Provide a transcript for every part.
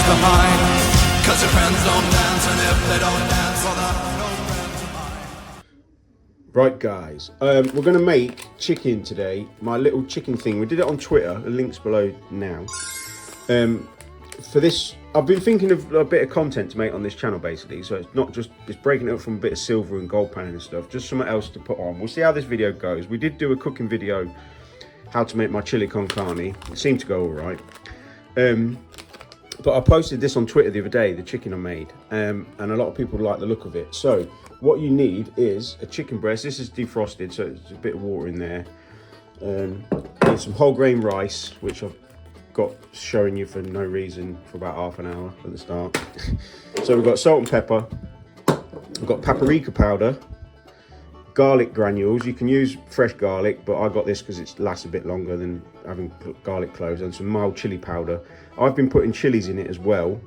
behind. Cause your friends don't dance, and if they don't dance, well, they're no friends of mine. Right guys, we're going to make chicken today, my little chicken thing. We did it on Twitter, the link's below now. For this, I've been thinking of a bit of content to make on this channel basically, so it's not just, it's breaking it up from a bit of silver and gold panning and stuff, just something else to put on. We'll see how this video goes. We did do a cooking video, how to make my chili con carne. It seemed to go all right. But I posted this on Twitter the other day, the chicken I made, and a lot of people like the look of it. So what you need is a chicken breast. This is defrosted, so there's a bit of water in there. Need some whole grain rice, which I've got showing you for no reason for about half an hour at the start. So we've got salt and pepper. We've got paprika powder, garlic granules. You can use fresh garlic, but I got this because it lasts a bit longer than having garlic cloves, and some mild chili powder. I've been putting chilies in it as well,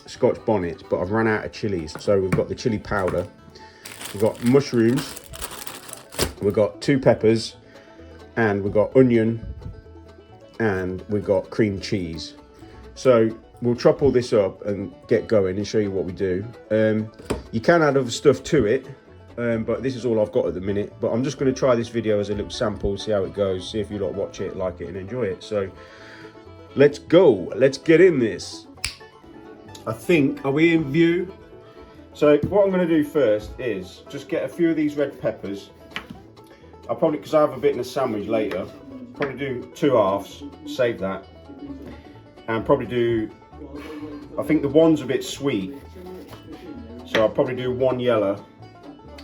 Scotch bonnets, but I've run out of chilies. So we've got the chili powder. We've got mushrooms, we've got 2 peppers, and we've got onion, and we've got cream cheese. So we'll chop all this up and get going and show you what we do. You can add other stuff to it, but this is all I've got at the minute. But I'm just going to try this video as a little sample, see how it goes, see if you lot watch it, like it and enjoy it. So let's go, let's get in this. I think, are we in view? So what I'm going to do first is just get a few of these red peppers. I'll probably, because I have a bit in a sandwich later, probably do 2 halves, save that. And probably do, I think the one's a bit sweet, so I'll probably do 1 yellow,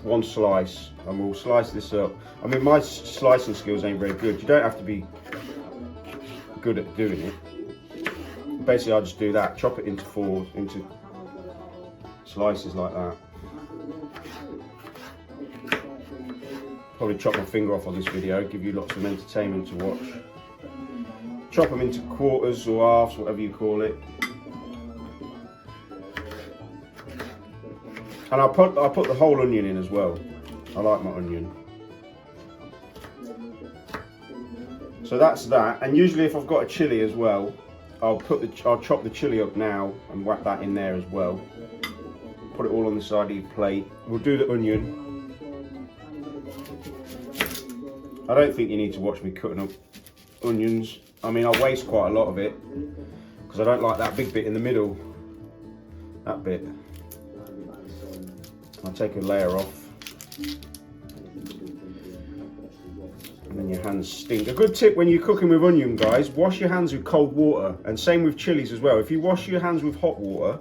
1 slice, and we'll slice this up. I mean, my slicing skills ain't very good. You don't have to be good at doing it. Basically, I'll just do that, chop it into slices like that. Probably chop my finger off on this video, give you lots of entertainment to watch. Chop them into quarters or halves, whatever you call it. And I'll put the whole onion in as well. I like my onion. So that's that. And usually if I've got a chili as well, I'll chop the chili up now and whack that in there as well. Put it all on the side of your plate. We'll do the onion. I don't think you need to watch me cutting up onions. I mean, I waste quite a lot of it because I don't like that big bit in the middle. That bit. I'll take a layer off. And then your hands stink. A good tip when you're cooking with onion, guys, wash your hands with cold water. And same with chilies as well. If you wash your hands with hot water,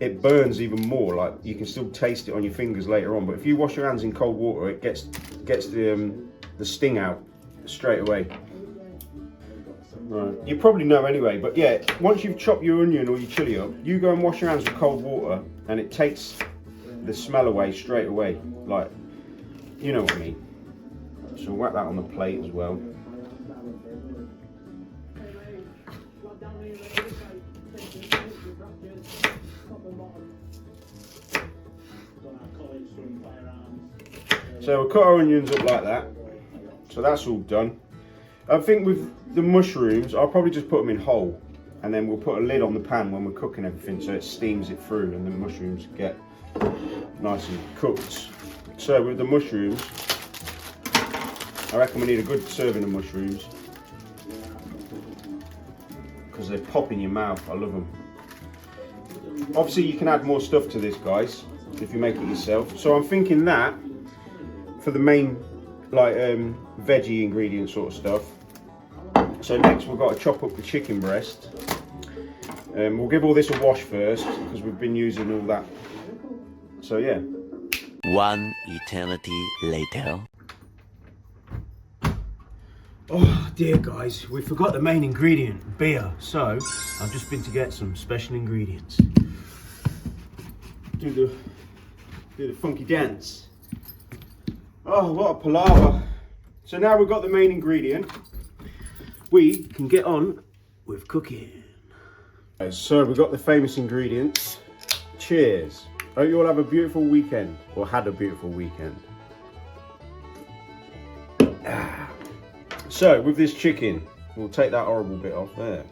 it burns even more. Like, you can still taste it on your fingers later on. But if you wash your hands in cold water, it gets the sting out straight away. Right. You probably know anyway, but yeah, once you've chopped your onion or your chili up, you go and wash your hands with cold water, and it takes the smell away straight away. Like, you know what I mean. So whack that on the plate as well. So we'll cut our onions up like that. So that's all done. I think with the mushrooms, I'll probably just put them in whole, and then we'll put a lid on the pan when we're cooking everything so it steams it through and the mushrooms get nice and cooked. So with the mushrooms, I reckon we need a good serving of mushrooms because they pop in your mouth. I love them. Obviously you can add more stuff to this, guys, if you make it yourself. So I'm thinking that for the main like veggie ingredient sort of stuff. So next we've got to chop up the chicken breast. We'll give all this a wash first because we've been using all that. So yeah. 1 eternity later. Oh dear guys, we forgot the main ingredient, beer. So I've just been to get some special ingredients. Do the funky dance. Oh, what a palaver. So now we've got the main ingredient, we can get on with cooking. So we've got the famous ingredients. Cheers. Hope you all have a beautiful weekend, or had a beautiful weekend. So with this chicken, we'll take that horrible bit off there.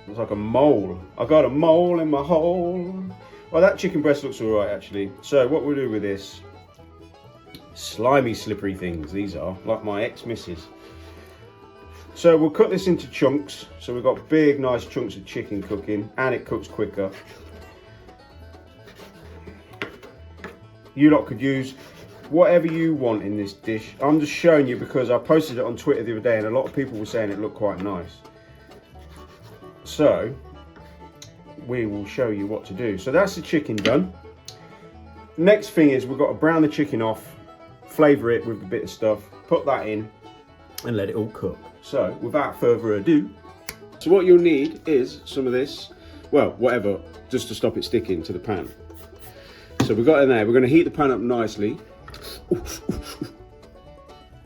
Looks like a mole. I got a mole in my hole. Well, that chicken breast looks all right, actually. So what we'll do with this, slimy, slippery things, these are, like my ex-missus. So we'll cut this into chunks. So we've got big, nice chunks of chicken cooking, and it cooks quicker. You lot could use whatever you want in this dish. I'm just showing you because I posted it on Twitter the other day and a lot of people were saying it looked quite nice. So we will show you what to do. So that's the chicken done. Next thing is we've got to brown the chicken off, flavour it with a bit of stuff, put that in and let it all cook. So without further ado, so what you'll need is some of this, well, whatever, just to stop it sticking to the pan. So we've got in there, we're going to heat the pan up nicely.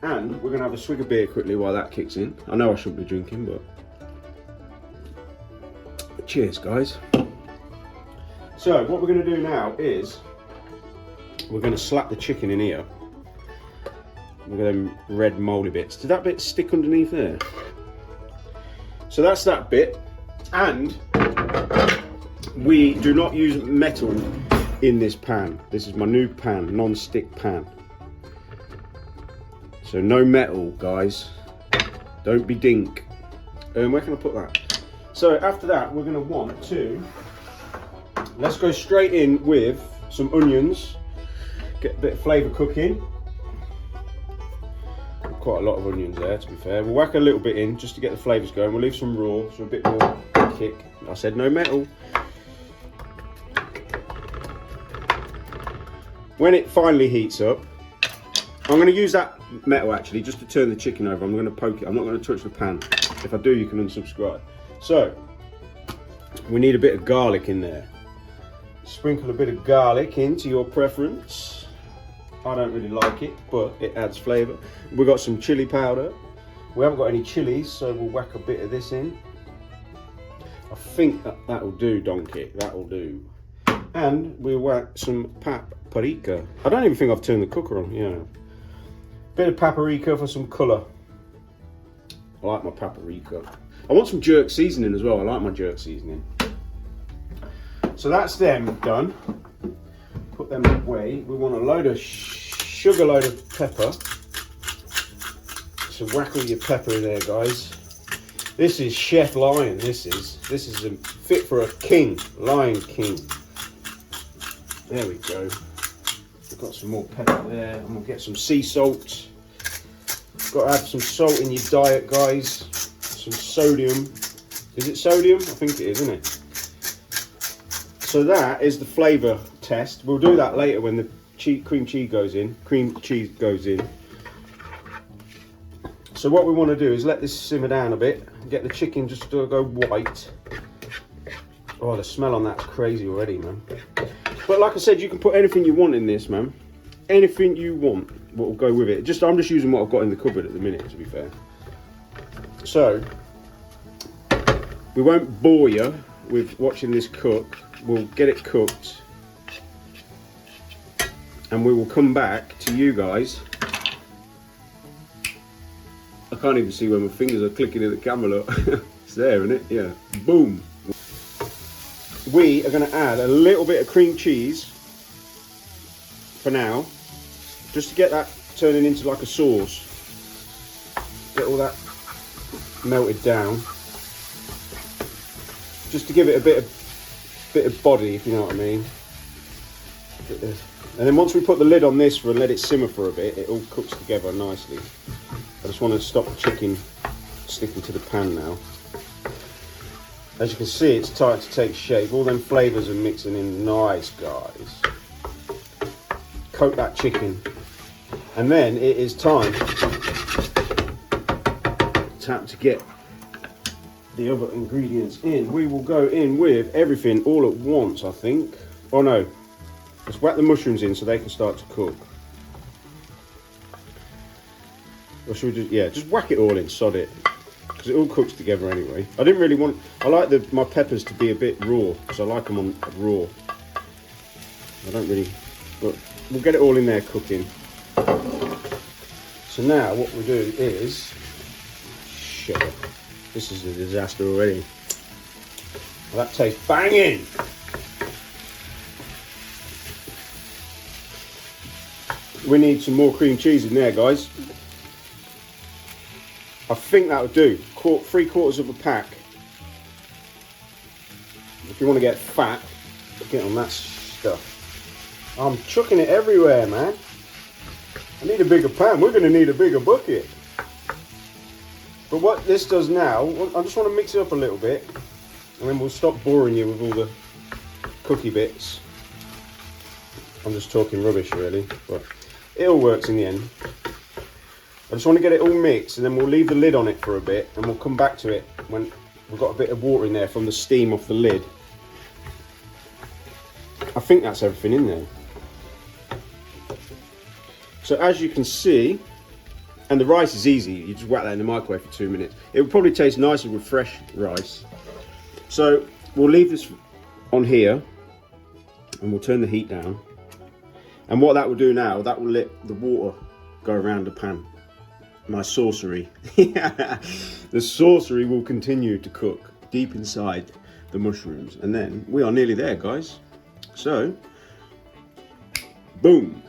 And we're going to have a swig of beer quickly while that kicks in. I know I shouldn't be drinking, but cheers, guys. So what we're going to do now is we're going to slap the chicken in here with them red moldy bits. Did that bit stick underneath there? So that's that bit. And we do not use metal in this pan. This is my new pan, non-stick pan. So no metal, guys. Don't be dink. Where can I put that? So after that, we're going to want to, let's go straight in with some onions. Get a bit of flavour cooking. Quite a lot of onions there, to be fair. We'll whack a little bit in just to get the flavours going. We'll leave some raw, so a bit more kick. I said no metal. When it finally heats up, I'm going to use that metal actually just to turn the chicken over. I'm going to poke it. I'm not going to touch the pan. If I do, you can unsubscribe. So we need a bit of garlic in there. Sprinkle a bit of garlic into your preference. I don't really like it, but it adds flavour. We've got some chilli powder. We haven't got any chilies, so we'll whack a bit of this in. I think that'll do, donkey. That'll do. And we'll whack some paprika. I don't even think I've turned the cooker on. Yeah. Bit of paprika for some colour. I like my paprika. I want some jerk seasoning as well. I like my jerk seasoning. So that's them done. Put them away. We want a load of sugar, load of pepper. So whack all your pepper in there, guys. This is Chef Lion. This is fit for a king, Lion King. There we go. We've got some more pepper there, and we'll get some sea salt. Got to add some salt in your diet, guys. Some sodium. Is it sodium? I think it is, isn't it? So that is the flavour test. We'll do that later when the cream cheese goes in. So what we want to do is let this simmer down a bit. Get the chicken just to go white. Oh, the smell on that's crazy already, man. But like I said, you can put anything you want in this, man. Anything you want, what will go with it. I'm just using what I've got in the cupboard at the minute, to be fair. So we won't bore you with watching this cook. We'll get it cooked, and we will come back to you guys. I can't even see where my fingers are clicking in the camera. Look, it's there, isn't it? Yeah. Boom. We are going to add a little bit of cream cheese for now, just to get that turning into like a sauce. Get all that melted down, just to give it a bit of body, if you know what I mean. And then once we put the lid on this and let it simmer for a bit, it all cooks together nicely. I just want to stop the chicken sticking to the pan now. As you can see, it's starting to take shape. All them flavours are mixing in nice, guys. Coat that chicken. And then it is time to get the other ingredients in. We will go in with everything all at once, I think. Oh no, let's whack the mushrooms in so they can start to cook. Or should we just whack it all in, sod it. Because it all cooks together anyway. I like my peppers to be a bit raw, because I like them on raw. I don't really, but we'll get it all in there cooking. So now what we'll do is, shit, this is a disaster already. That tastes banging. We need some more cream cheese in there, guys. I think that would do. 3/4 of a pack. If you want to get fat, get on that stuff. I'm chucking it everywhere, man. I need a bigger pan. We're going to need a bigger bucket. But what this does now, I just want to mix it up a little bit, and then we'll stop boring you with all the cookie bits. I'm just talking rubbish, really, but it all works in the end. I just want to get it all mixed, and then we'll leave the lid on it for a bit, and we'll come back to it when we've got a bit of water in there from the steam off the lid. I think that's everything in there. So as you can see, and the rice is easy, you just whack that in the microwave for 2 minutes. It will probably taste nicer with fresh rice. So we'll leave this on here, and we'll turn the heat down. And what that will do now, that will let the water go around the pan. My sorcery. The sorcery will continue to cook deep inside the mushrooms. And then we are nearly there, guys. So, boom.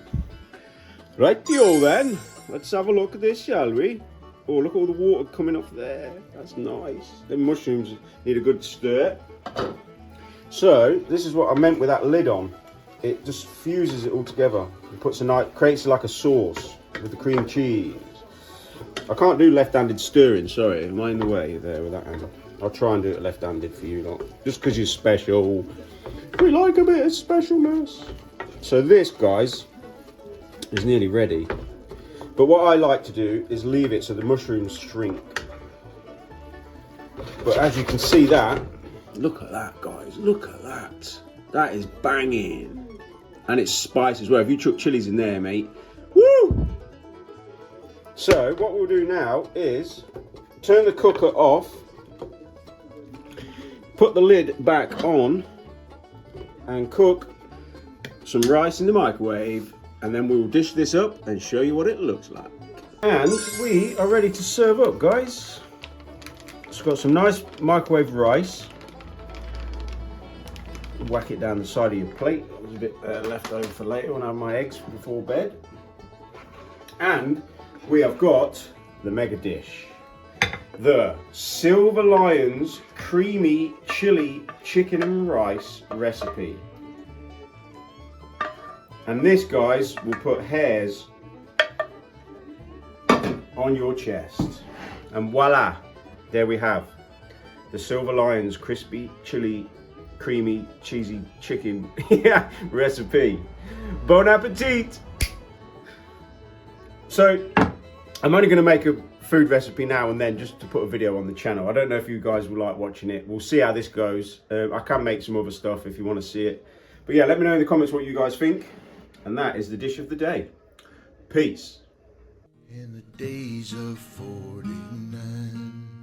Rightio then. Let's have a look at this, shall we? Oh, look at all the water coming off there. That's nice. The mushrooms need a good stir. So, this is what I meant with that lid on. It just fuses it all together. It puts a nice, creates like a sauce with the cream cheese. I can't do left-handed stirring, sorry. Am I in the way there with that hand? I'll try and do it left-handed for you lot. Just because you're special. We like a bit of specialness. So this, guys, is nearly ready. But what I like to do is leave it so the mushrooms shrink. But as you can see that, look at that, guys, look at that. That is banging. And it's spicy as well. If you chuck chilies in there, mate, woo! So what we'll do now is turn the cooker off, put the lid back on, and cook some rice in the microwave, and then we'll dish this up and show you what it looks like. And we are ready to serve up, guys. It's got some nice microwave rice. Whack it down the side of your plate. There's a bit left over for later when I have my eggs before bed. And we have got the mega dish. The Silver Lions creamy chili chicken and rice recipe. And this, guys, will put hairs on your chest. And voila, there we have the Silver Lions crispy chili creamy cheesy chicken recipe. Bon appetit. So I'm only going to make a food recipe now and then just to put a video on the channel. I don't know if you guys will like watching it. We'll see how this goes. I can make some other stuff if you want to see it. But yeah, let me know in the comments what you guys think. And that is the dish of the day. Peace. In the days of 49